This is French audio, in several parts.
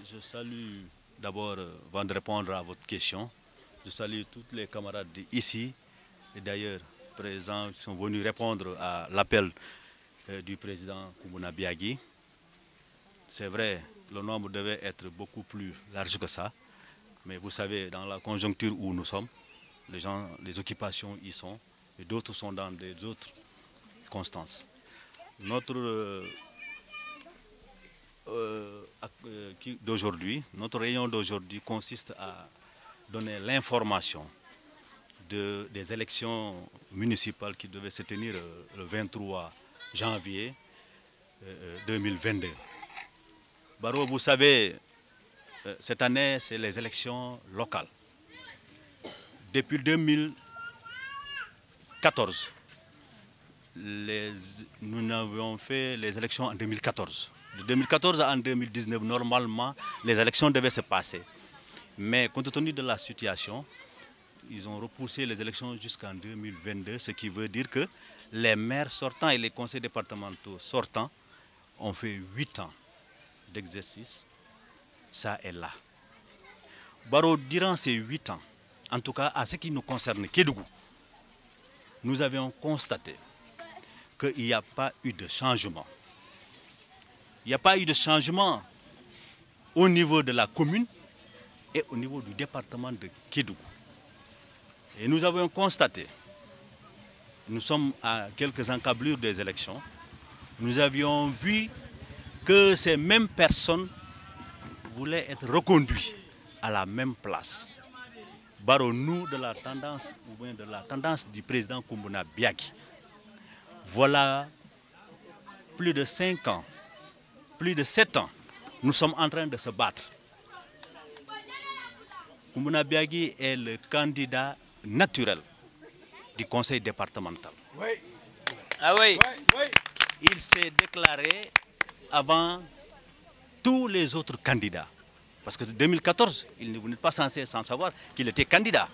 Je salue d'abord, avant de répondre à votre question, je salue tous les camarades ici et d'ailleurs présents qui sont venus répondre à l'appel du président Koumouna Biagui. C'est vrai, le nombre devait être beaucoup plus large que ça, mais vous savez, dans la conjoncture où nous sommes, les occupations y sont et d'autres sont dans des autres constances. Notre réunion d'aujourd'hui consiste à donner l'information des élections municipales qui devaient se tenir le 23 janvier 2022. Baro, vous savez, cette année, c'est les élections locales. Depuis 2014, nous avons fait les élections en 2014. De 2014 à 2019, normalement, les élections devaient se passer. Mais compte tenu de la situation, ils ont repoussé les élections jusqu'en 2022, ce qui veut dire que les maires sortants et les conseils départementaux sortants ont fait 8 ans d'exercice, ça est là. Baro, durant ces 8 ans, en tout cas à ce qui nous concerne, Kédougou, nous avions constaté qu'il n'y a pas eu de changement. Il n'y a pas eu de changement au niveau de la commune et au niveau du département de Kédougou. Et nous avons constaté, nous sommes à quelques encablures des élections, nous avions vu que ces mêmes personnes voulaient être reconduites à la même place. Baro, nous, de la tendance, ou bien de la tendance du président Koumouna Biagui, voilà plus de 5 ans, plus de 7 ans, nous sommes en train de se battre. Koumouna Biagui est le candidat naturel du conseil départemental. Oui. Ah oui. Il s'est déclaré avant tous les autres candidats. Parce que en 2014, il ne venait pas censé sans savoir qu'il était candidat.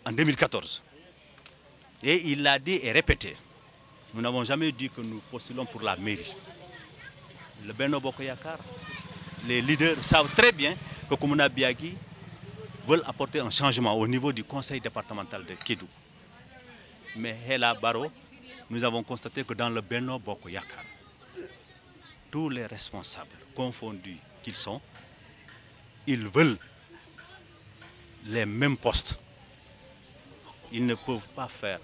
En 2014. Et il l'a dit et répété. Nous n'avons jamais dit que nous postulons pour la mairie. Le Benno Bokk Yakaar, les leaders savent très bien que Koumouna Biagui veulent apporter un changement au niveau du conseil départemental de Kédougou. Mais Hela Baro, nous avons constaté que dans le Benno Bokk Yakaar, tous les responsables, confondus qu'ils sont, ils veulent les mêmes postes. Ils ne peuvent pas faire,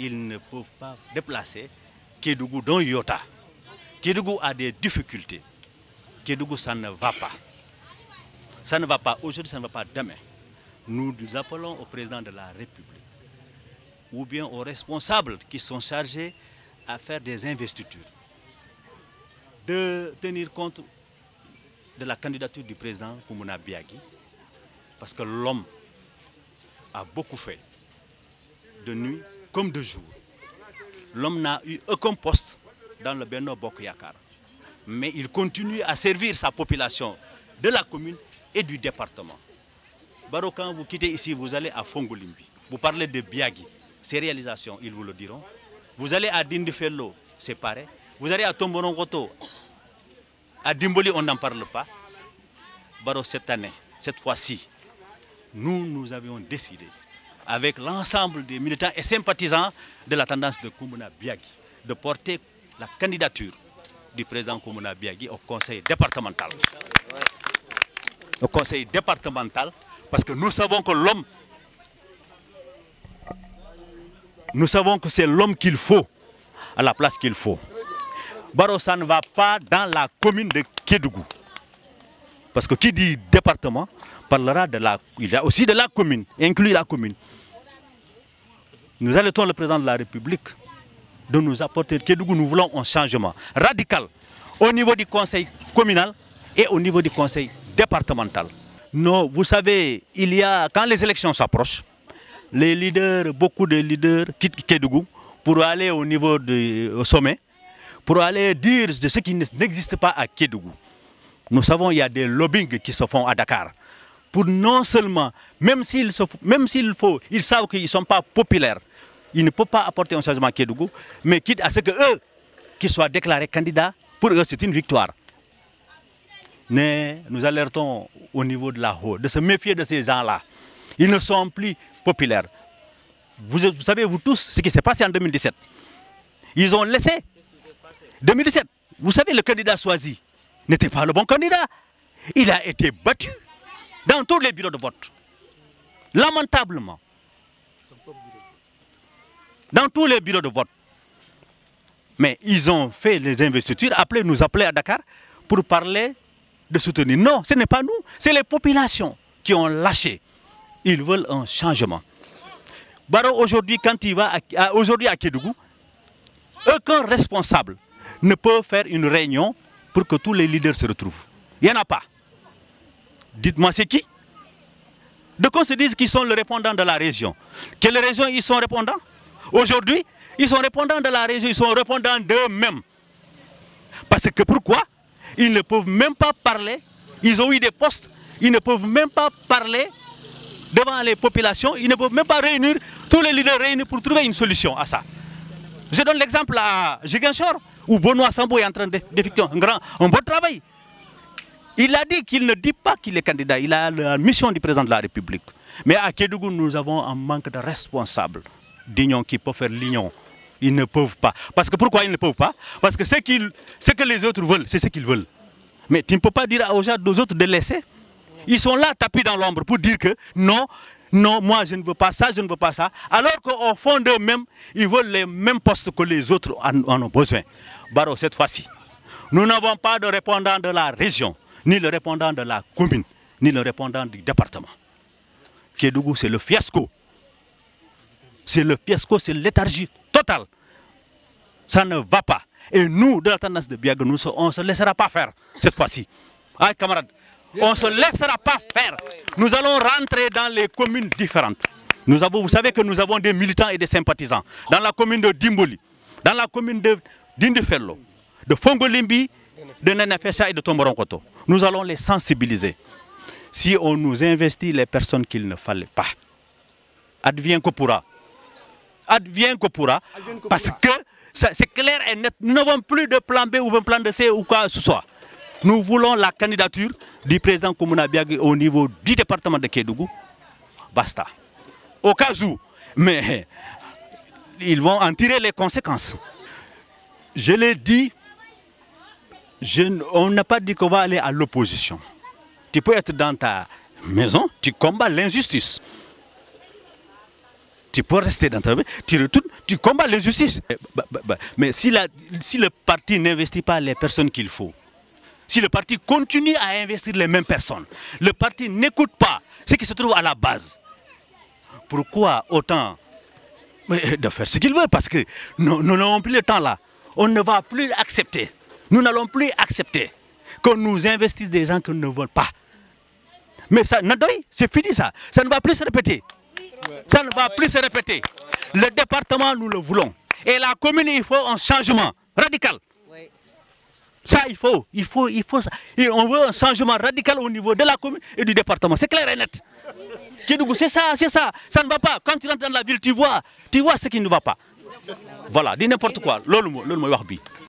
ils ne peuvent pas déplacer Kédougou dans Yota. Kédougou a des difficultés. Kédougou, ça ne va pas. Ça ne va pas aujourd'hui, ça ne va pas demain. Nous appelons au président de la République ou bien aux responsables qui sont chargés à faire des investitures de tenir compte de la candidature du président Koumouna Biagui parce que l'homme a beaucoup fait de nuit comme de jour. L'homme n'a eu aucun poste dans le Benno Bokk Yakaar, mais il continue à servir sa population de la commune et du département. Baro, quand vous quittez ici, vous allez à Fongolimbi. Vous parlez de Biagui, ses réalisations, ils vous le diront. Vous allez à Dindifello, c'est pareil. Vous allez à Tomborongoto, à Dimboli, on n'en parle pas. Baro, cette année, cette fois-ci, nous avions décidé, avec l'ensemble des militants et sympathisants de la tendance de Koumouna Biagui, de porter la candidature du président Koumouna Biagui au conseil départemental. Au conseil départemental, parce que nous savons que l'homme, nous savons que c'est l'homme qu'il faut, à la place qu'il faut. Baro, ça ne va pas dans la commune de Kédougou. Parce que qui dit département parlera il y a aussi de la commune, inclut la commune. Nous alertons le président de la République de nous apporter Kédougou, nous voulons un changement radical au niveau du conseil communal et au niveau du conseil départemental. Non, vous savez, quand les élections s'approchent, les leaders, beaucoup de leaders quittent Kédougou pour aller au sommet, pour aller dire de ce qui n'existe pas à Kédougou. Nous savons qu'il y a des lobbying qui se font à Dakar. Pour non seulement, même s'il faut, ils savent qu'ils ne sont pas populaires, ils ne peuvent pas apporter un changement à Kédougou, mais quitte à ce que eux, qu'ils soient déclarés candidats, pour eux c'est une victoire. nous alertons au niveau de la haute, de se méfier de ces gens-là. Ils ne sont plus populaires. Vous savez, vous tous, ce qui s'est passé en 2017. Ils ont laissé. 2017, vous savez, le candidat choisi n'était pas le bon candidat. Il a été battu dans tous les bureaux de vote. Lamentablement. Dans tous les bureaux de vote. Mais ils ont fait les investitures, nous appeler à Dakar pour parler de soutenir. Non, ce n'est pas nous, c'est les populations qui ont lâché. Ils veulent un changement. Barrow, aujourd'hui, quand il va aujourd'hui à Kédougou, aucun responsable ne peut faire une réunion pour que tous les leaders se retrouvent. Il n'y en a pas. Dites-moi, c'est qui? De quoi se disent qu'ils sont le répondant de la région? Quelle région ils sont répondants? Aujourd'hui, ils sont répondants de la région, ils sont répondants d'eux-mêmes. Parce que pourquoi? Ils ne peuvent même pas parler, ils ont eu des postes, ils ne peuvent même pas parler devant les populations, ils ne peuvent même pas réunir, tous les leaders réunis pour trouver une solution à ça. Je donne l'exemple à Ziguinchor, où Benoît Sambou est en train d'effectuer un bon travail. Il a dit qu'il ne dit pas qu'il est candidat, il a la mission du président de la République. Mais à Kédougou, nous avons un manque de responsables d'union qui peuvent faire l'union. Ils ne peuvent pas. Parce que pourquoi ils ne peuvent pas? Parce que ce que les autres veulent, c'est ce qu'ils veulent. Mais tu ne peux pas dire aux autres de laisser. Ils sont là tapis dans l'ombre pour dire que non, non, moi je ne veux pas ça, je ne veux pas ça. Alors qu'au fond d'eux-mêmes, ils veulent les mêmes postes que les autres en ont besoin. Barrow, cette fois-ci, nous n'avons pas de répondant de la région, ni le répondant de la commune, ni le répondant du département. Kédougou, c'est le fiasco. C'est le fiasco, c'est l'éthargie totale. Ça ne va pas. Et nous, de la tendance de Biaga, on ne se laissera pas faire cette fois-ci. Ah, camarades, on ne se laissera pas faire. Nous allons rentrer dans les communes différentes. Vous savez que nous avons des militants et des sympathisants. Dans la commune de Dimboli, dans la commune de Dindifello, de Fongolimbi, de Nenefecha et de Tomboronkoto. Nous allons les sensibiliser. Si on nous investit les personnes qu'il ne fallait pas, advienne que pourra. Advienne que pourra, parce que c'est clair et net. Nous n'avons plus de plan B ou de plan de C ou quoi que ce soit. Nous voulons la candidature du président Koumouna Biagui au niveau du département de Kédougou. Basta. Au cas où, mais ils vont en tirer les conséquences. Je l'ai dit, on n'a pas dit qu'on va aller à l'opposition. Tu peux être dans ta maison, tu combats l'injustice. Tu peux rester dans ta maison, tu combats l'injustice. Mais si le parti n'investit pas les personnes qu'il faut, si le parti continue à investir les mêmes personnes, le parti n'écoute pas ce qui se trouve à la base, pourquoi autant de faire ce qu'il veut? Parce que nous n'avons plus le temps là. On ne va plus accepter. Nous n'allons plus accepter qu'on nous investisse des gens qui ne veulent pas. Mais ça, c'est fini ça. Ça ne va plus se répéter. Ça ne va plus se répéter. Le département, nous le voulons. Et la commune, il faut un changement radical. Ça, il faut ça. Et on veut un changement radical au niveau de la commune et du département. C'est clair et net. Kédougou, c'est ça, c'est ça. Ça ne va pas. Quand tu rentres dans la ville, tu vois ce qui ne va pas. Voilà, dis n'importe quoi.